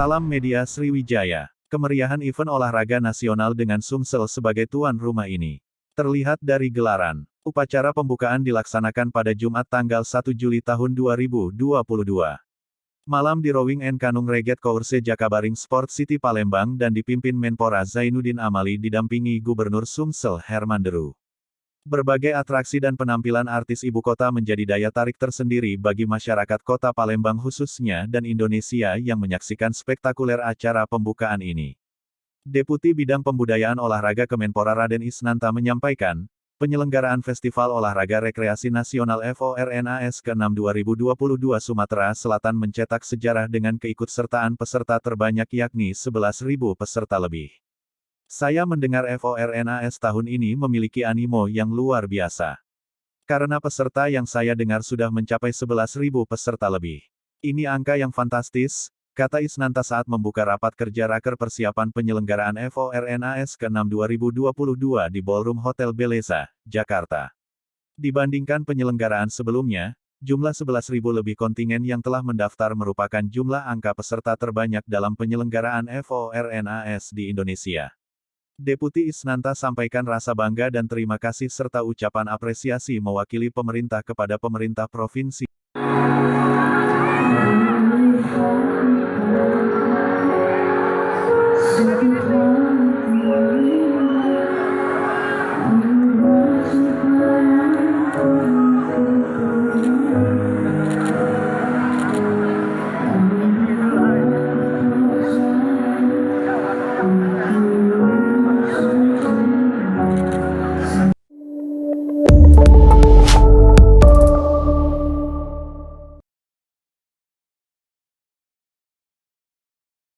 Salam Media Sriwijaya. Kemeriahan event olahraga nasional dengan Sumsel sebagai tuan rumah ini terlihat dari gelaran. Upacara pembukaan dilaksanakan pada Jumat tanggal 1 Juli tahun 2022. Malam di Rowing and Kanung Reget Course Jakabaring Sport City Palembang dan dipimpin Menpora Zainuddin Amali didampingi Gubernur Sumsel Herman Deru. Berbagai atraksi dan penampilan artis ibu kota menjadi daya tarik tersendiri bagi masyarakat kota Palembang khususnya dan Indonesia yang menyaksikan spektakuler acara pembukaan ini. Deputi Bidang Pembudayaan Olahraga Kemenpora Raden Isnanta menyampaikan, penyelenggaraan Festival Olahraga Rekreasi Nasional FORNAS ke-6 2022 Sumatera Selatan mencetak sejarah dengan keikutsertaan peserta terbanyak yakni 11.000 peserta lebih. Saya mendengar FORNAS tahun ini memiliki animo yang luar biasa. Karena peserta yang saya dengar sudah mencapai 11.000 peserta lebih. Ini angka yang fantastis, kata Isnanta saat membuka rapat kerja raker persiapan penyelenggaraan FORNAS ke-6 2022 di Ballroom Hotel Beleza, Jakarta. Dibandingkan penyelenggaraan sebelumnya, jumlah 11.000 lebih kontingen yang telah mendaftar merupakan jumlah angka peserta terbanyak dalam penyelenggaraan FORNAS di Indonesia. Deputi Isnanta sampaikan rasa bangga dan terima kasih serta ucapan apresiasi mewakili pemerintah kepada pemerintah provinsi.